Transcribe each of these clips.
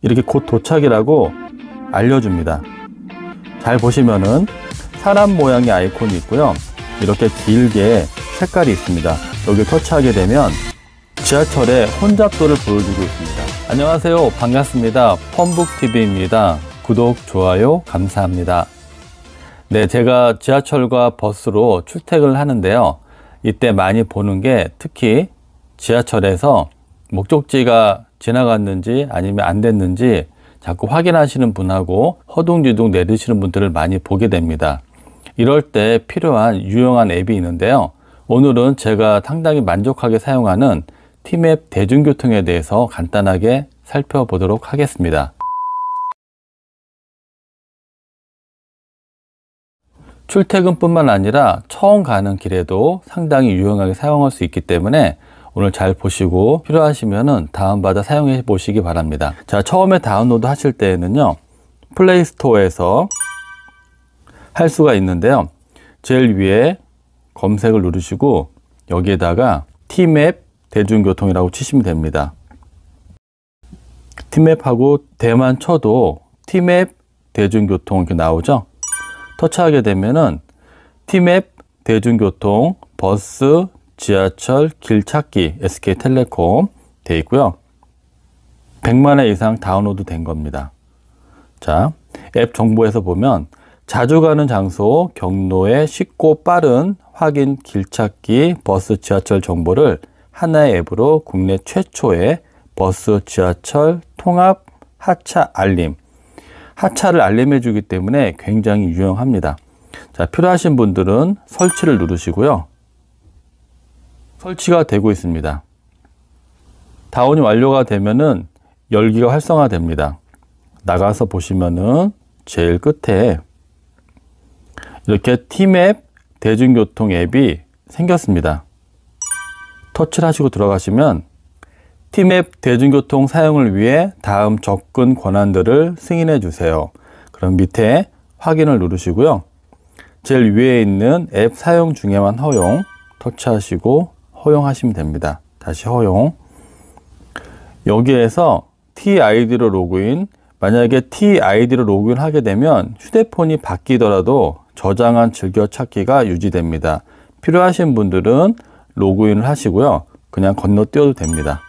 이렇게 곧 도착이라고 알려줍니다. 잘 보시면은 사람 모양의 아이콘이 있고요. 이렇게 길게 색깔이 있습니다. 여기 터치하게 되면 지하철의 혼잡도를 보여주고 있습니다. 안녕하세요. 반갑습니다. 펌북TV입니다. 구독, 좋아요 감사합니다. 네, 제가 지하철과 버스로 출퇴근을 하는데요. 이때 많이 보는 게 특히 지하철에서 목적지가 지나갔는지 아니면 안 됐는지 자꾸 확인하시는 분하고 허둥지둥 내리시는 분들을 많이 보게 됩니다. 이럴 때 필요한 유용한 앱이 있는데요. 오늘은 제가 상당히 만족하게 사용하는 티맵 대중교통에 대해서 간단하게 살펴보도록 하겠습니다. 출퇴근뿐만 아니라 처음 가는 길에도 상당히 유용하게 사용할 수 있기 때문에 오늘 잘 보시고 필요하시면은 다운받아 사용해 보시기 바랍니다. 자, 처음에 다운로드 하실 때에는요, 플레이 스토어에서 할 수가 있는데요. 제일 위에 검색을 누르시고 여기에다가 티맵 대중교통이라고 치시면 됩니다. 티맵하고 대만 쳐도 티맵 대중교통 이렇게 나오죠. 터치하게 되면은 티맵 대중교통 버스 지하철 길찾기 SK텔레콤 되어 있고요. 100만 회 이상 다운로드 된 겁니다. 자, 앱 정보에서 보면 자주 가는 장소, 경로의 쉽고 빠른 확인 길찾기 버스 지하철 정보를 하나의 앱으로 국내 최초의 버스 지하철 통합 하차 알림, 하차를 알림해 주기 때문에 굉장히 유용합니다. 자, 필요하신 분들은 설치를 누르시고요. 설치가 되고 있습니다. 다운이 완료가 되면은 열기가 활성화됩니다. 나가서 보시면은 제일 끝에 이렇게 티맵 대중교통 앱이 생겼습니다. 터치를 하시고 들어가시면 티맵 대중교통 사용을 위해 다음 접근 권한들을 승인해 주세요. 그럼 밑에 확인을 누르시고요. 제일 위에 있는 앱 사용 중에만 허용 터치하시고 허용하시면 됩니다. 다시 허용. 여기에서 TID로 로그인, 만약에 TID로 로그인 하게 되면 휴대폰이 바뀌더라도 저장한 즐겨찾기가 유지됩니다. 필요하신 분들은 로그인을 하시고요. 그냥 건너뛰어도 됩니다.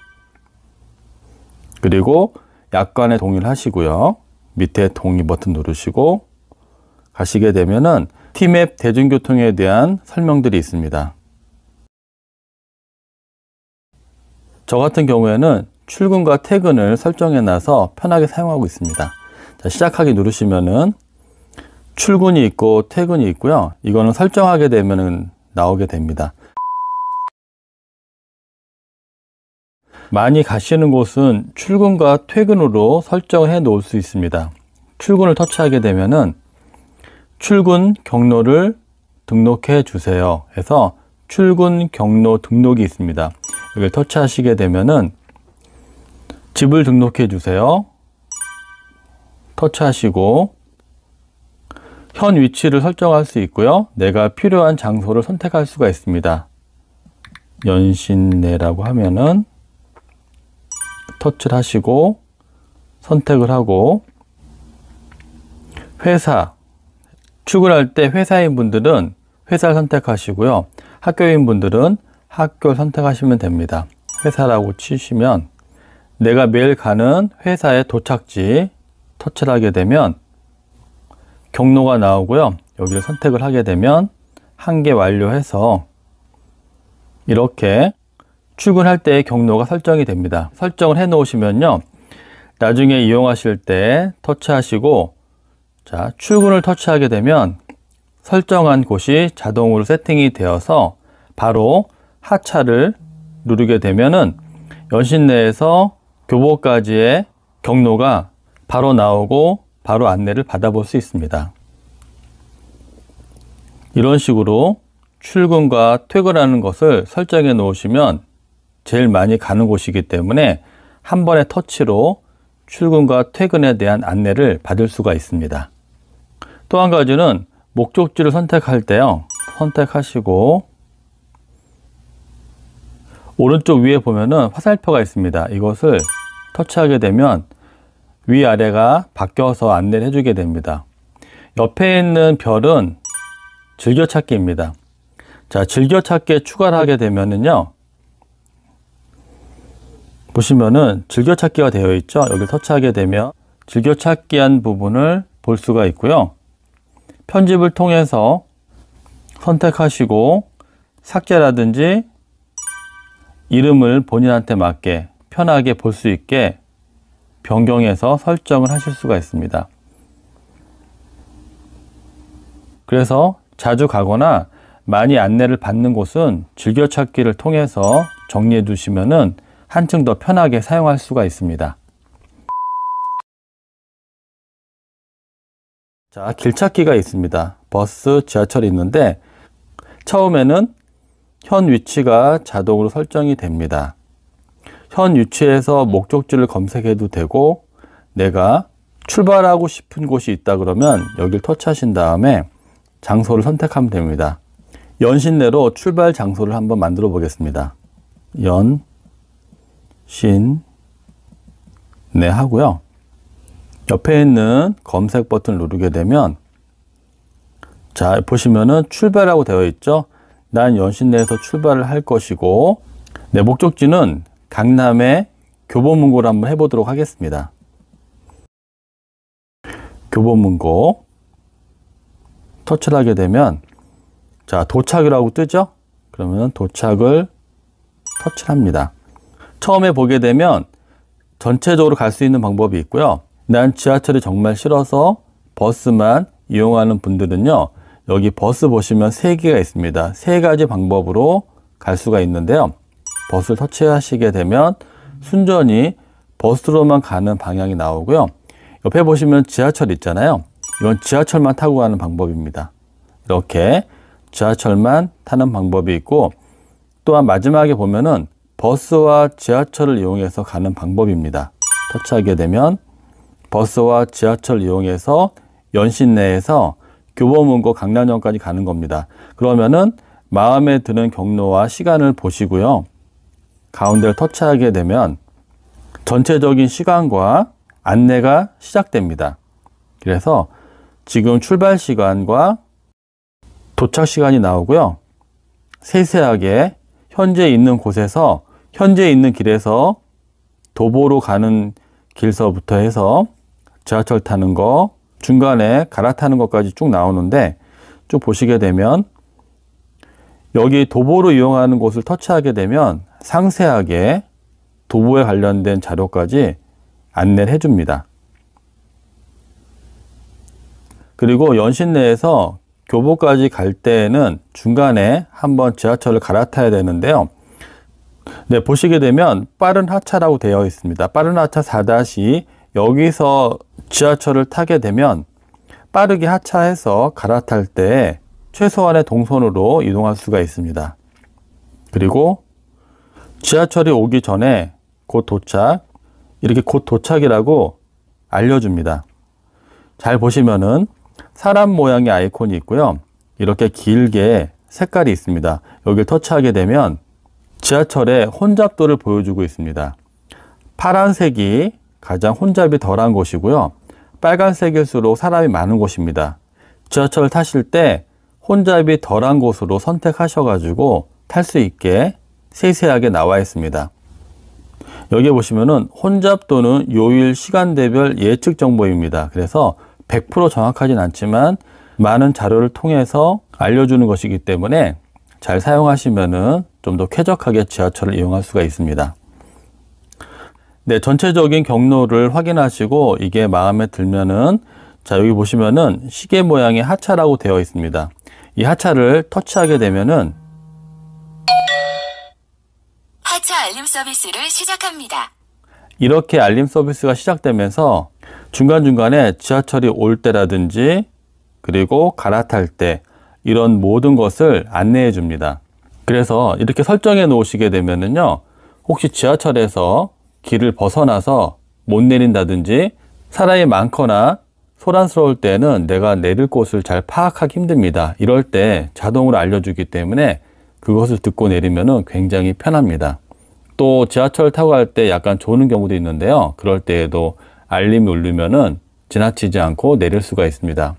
그리고 약관에 동의를 하시고요. 밑에 동의 버튼 누르시고 가시게 되면은 티맵 대중교통에 대한 설명들이 있습니다. 저 같은 경우에는 출근과 퇴근을 설정해 놔서 편하게 사용하고 있습니다. 자, 시작하기 누르시면은 출근이 있고 퇴근이 있고요. 이거는 설정하게 되면은 나오게 됩니다. 많이 가시는 곳은 출근과 퇴근으로 설정해 놓을 수 있습니다. 출근을 터치하게 되면은 출근 경로를 등록해 주세요 해서 출근 경로 등록이 있습니다. 이걸 터치하시게 되면은 집을 등록해 주세요. 터치하시고 현 위치를 설정할 수 있고요. 내가 필요한 장소를 선택할 수가 있습니다. 연신내라고 하면은 터치를 하시고 선택을 하고 회사, 출근할 때 회사인 분들은 회사를 선택하시고요. 학교인 분들은 학교를 선택하시면 됩니다. 회사라고 치시면 내가 매일 가는 회사의 도착지 터치를 하게 되면 경로가 나오고요. 여기를 선택을 하게 되면 한 개 완료해서 이렇게 출근할 때의 경로가 설정이 됩니다. 설정을 해 놓으시면요. 나중에 이용하실 때 터치하시고 자, 출근을 터치하게 되면 설정한 곳이 자동으로 세팅이 되어서 바로 하차를 누르게 되면은 연신내에서 교보까지의 경로가 바로 나오고 바로 안내를 받아볼 수 있습니다. 이런 식으로 출근과 퇴근하는 것을 설정해 놓으시면 제일 많이 가는 곳이기 때문에 한 번의 터치로 출근과 퇴근에 대한 안내를 받을 수가 있습니다. 또 한 가지는 목적지를 선택할 때요. 선택하시고 오른쪽 위에 보면은 화살표가 있습니다. 이것을 터치하게 되면 위아래가 바뀌어서 안내를 해주게 됩니다. 옆에 있는 별은 즐겨찾기입니다. 자, 즐겨찾기에 추가를 하게 되면은요, 보시면은 즐겨찾기가 되어 있죠. 여기를 터치하게 되면 즐겨찾기 한 부분을 볼 수가 있고요. 편집을 통해서 선택하시고 삭제라든지 이름을 본인한테 맞게 편하게 볼 수 있게 변경해서 설정을 하실 수가 있습니다. 그래서 자주 가거나 많이 안내를 받는 곳은 즐겨찾기를 통해서 정리해 두시면은 한층 더 편하게 사용할 수가 있습니다. 자, 길찾기가 있습니다. 버스, 지하철이 있는데 처음에는 현 위치가 자동으로 설정이 됩니다. 현 위치에서 목적지를 검색해도 되고, 내가 출발하고 싶은 곳이 있다 그러면 여기를 터치하신 다음에 장소를 선택하면 됩니다. 연신내로 출발 장소를 한번 만들어 보겠습니다. 연신내 하고요. 옆에 있는 검색 버튼을 누르게 되면, 자, 보시면은 출발하고 되어 있죠. 난 연신내에서 출발을 할 것이고, 내 목적지는 강남의 교보문고를 한번 해보도록 하겠습니다. 교보문고 터치를 하게 되면, 자, 도착이라고 뜨죠? 그러면 도착을 터치를 합니다. 처음에 보게 되면 전체적으로 갈 수 있는 방법이 있고요. 난 지하철이 정말 싫어서 버스만 이용하는 분들은요, 여기 버스 보시면 3개가 있습니다. 3가지 방법으로 갈 수가 있는데요. 버스를 터치하시게 되면 순전히 버스로만 가는 방향이 나오고요. 옆에 보시면 지하철 있잖아요. 이건 지하철만 타고 가는 방법입니다. 이렇게 지하철만 타는 방법이 있고, 또한 마지막에 보면은 버스와 지하철을 이용해서 가는 방법입니다. 터치하게 되면 버스와 지하철을 이용해서 연신내에서 교보문고 강남역까지 가는 겁니다. 그러면은 마음에 드는 경로와 시간을 보시고요. 가운데를 터치하게 되면 전체적인 시간과 안내가 시작됩니다. 그래서 지금 출발 시간과 도착 시간이 나오고요. 세세하게 현재 있는 곳에서, 현재 있는 길에서 도보로 가는 길서부터 해서 지하철 타는 거, 중간에 갈아타는 것까지 쭉 나오는데, 쭉 보시게 되면 여기 도보로 이용하는 곳을 터치하게 되면 상세하게 도보에 관련된 자료까지 안내를 해줍니다. 그리고 연신내에서 교보까지 갈 때에는 중간에 한번 지하철을 갈아타야 되는데요. 네, 보시게 되면 빠른 하차라고 되어 있습니다. 빠른 하차 4- 여기서 지하철을 타게 되면 빠르게 하차해서 갈아탈 때 최소한의 동선으로 이동할 수가 있습니다. 그리고 지하철이 오기 전에 곧 도착, 이렇게 곧 도착이라고 알려줍니다. 잘 보시면은 사람 모양의 아이콘이 있고요. 이렇게 길게 색깔이 있습니다. 여기를 터치하게 되면 지하철의 혼잡도를 보여주고 있습니다. 파란색이 가장 혼잡이 덜한 곳이고요. 빨간색일수록 사람이 많은 곳입니다. 지하철을 타실 때 혼잡이 덜한 곳으로 선택하셔가지고 탈 수 있게 세세하게 나와 있습니다. 여기 보시면은 혼잡도는 요일 시간대별 예측 정보입니다. 그래서 100% 정확하진 않지만 많은 자료를 통해서 알려주는 것이기 때문에 잘 사용하시면은 좀 더 쾌적하게 지하철을 이용할 수가 있습니다. 네, 전체적인 경로를 확인하시고 이게 마음에 들면은, 자, 여기 보시면은 시계 모양의 하차라고 되어 있습니다. 이 하차를 터치하게 되면은 하차 알림 서비스를 시작합니다. 이렇게 알림 서비스가 시작되면서 중간중간에 지하철이 올 때라든지 그리고 갈아탈 때 이런 모든 것을 안내해 줍니다. 그래서 이렇게 설정해 놓으시게 되면은요, 혹시 지하철에서 길을 벗어나서 못 내린다든지 사람이 많거나 소란스러울 때는 내가 내릴 곳을 잘 파악하기 힘듭니다. 이럴 때 자동으로 알려주기 때문에 그것을 듣고 내리면은 굉장히 편합니다. 또 지하철 타고 갈 때 약간 조는 경우도 있는데요. 그럴 때에도 알림이 울리면은 지나치지 않고 내릴 수가 있습니다.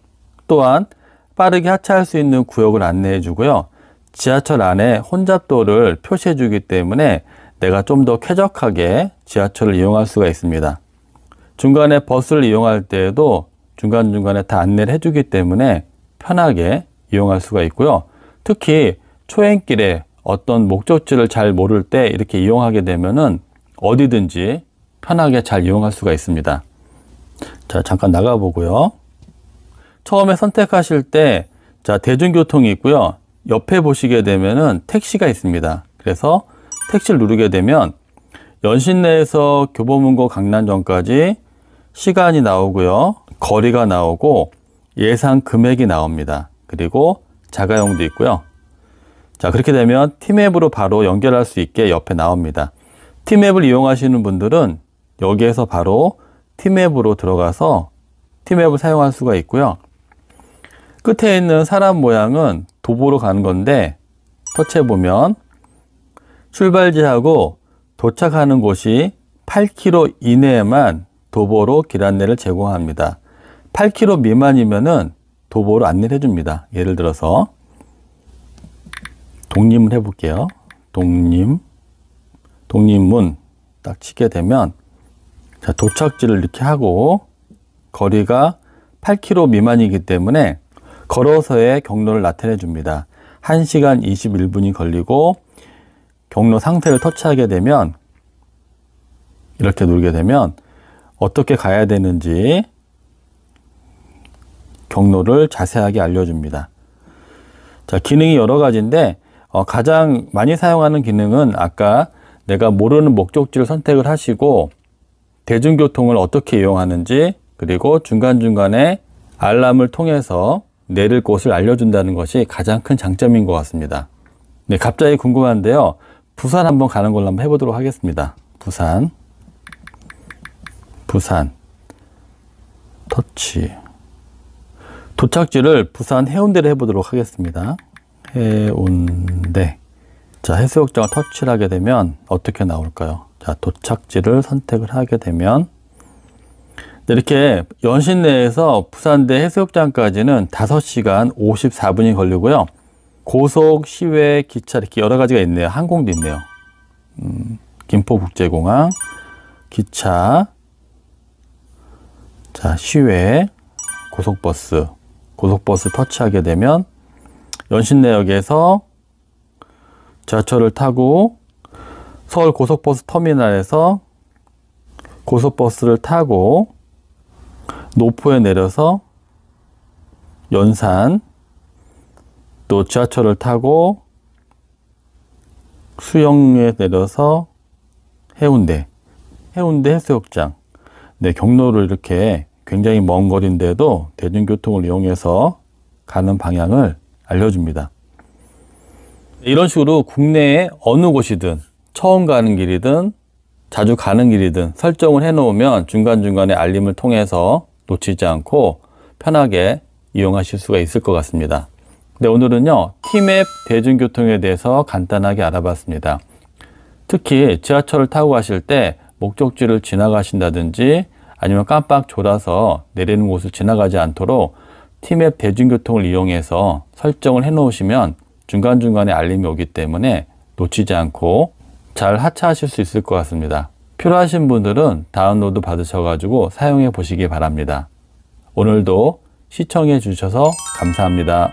또한 빠르게 하차할 수 있는 구역을 안내해 주고요. 지하철 안에 혼잡도를 표시해 주기 때문에 내가 좀 더 쾌적하게 지하철을 이용할 수가 있습니다. 중간에 버스를 이용할 때에도 중간중간에 다 안내를 해주기 때문에 편하게 이용할 수가 있고요. 특히 초행길에 어떤 목적지를 잘 모를 때 이렇게 이용하게 되면은 어디든지 편하게 잘 이용할 수가 있습니다. 자, 잠깐 나가보고요. 처음에 선택하실 때, 자, 대중교통이 있고요. 옆에 보시게 되면은 택시가 있습니다. 그래서 택시를 누르게 되면 연신내에서 교보문고 강남점까지 시간이 나오고요. 거리가 나오고 예상 금액이 나옵니다. 그리고 자가용도 있고요. 자, 그렇게 되면 티맵으로 바로 연결할 수 있게 옆에 나옵니다. 티맵을 이용하시는 분들은 여기에서 바로 티맵으로 들어가서 티맵을 사용할 수가 있고요. 끝에 있는 사람 모양은 도보로 가는 건데 터치해 보면 출발지하고 도착하는 곳이 8km 이내에만 도보로 길 안내를 제공합니다. 8km 미만이면은 도보로 안내를 해줍니다. 예를 들어서 독립을 해볼게요. 독립문 딱 치게 되면, 자, 도착지를 이렇게 하고 거리가 8km 미만이기 때문에 걸어서의 경로를 나타내 줍니다. 1시간 21분이 걸리고 경로 상태를 터치하게 되면, 이렇게 누르게 되면 어떻게 가야 되는지 경로를 자세하게 알려줍니다. 자, 기능이 여러 가지인데 가장 많이 사용하는 기능은 아까 내가 모르는 목적지를 선택을 하시고 대중교통을 어떻게 이용하는지, 그리고 중간중간에 알람을 통해서 내릴 곳을 알려준다는 것이 가장 큰 장점인 것 같습니다. 네, 갑자기 궁금한데요. 부산 한번 가는 걸로 한번 해보도록 하겠습니다. 부산 터치. 도착지를 부산 해운대로 해보도록 하겠습니다. 해운대. 자, 해수욕장을 터치를 하게 되면 어떻게 나올까요? 자, 도착지를 선택을 하게 되면 이렇게 연신내에서 부산대 해수욕장까지는 5시간 54분이 걸리고요. 고속, 시외, 기차 이렇게 여러 가지가 있네요. 항공도 있네요. 김포국제공항, 기차, 자, 시외, 고속버스 터치하게 되면 연신내역에서 지하철을 타고 서울 고속버스 터미널에서 고속버스를 타고 노포에 내려서 연산, 또 지하철을 타고 수영에 내려서 해운대 해수욕장. 네, 경로를 이렇게 굉장히 먼 거리인데도 대중교통을 이용해서 가는 방향을 알려줍니다. 이런 식으로 국내에 어느 곳이든 처음 가는 길이든 자주 가는 길이든 설정을 해 놓으면 중간중간에 알림을 통해서 놓치지 않고 편하게 이용하실 수가 있을 것 같습니다. 네, 오늘은요, 티맵 대중교통에 대해서 간단하게 알아봤습니다. 특히 지하철을 타고 가실 때 목적지를 지나가신다든지 아니면 깜빡 졸아서 내리는 곳을 지나가지 않도록 티맵 대중교통을 이용해서 설정을 해 놓으시면 중간중간에 알림이 오기 때문에 놓치지 않고 잘 하차하실 수 있을 것 같습니다. 필요하신 분들은 다운로드 받으셔가지고 사용해 보시기 바랍니다. 오늘도 시청해 주셔서 감사합니다.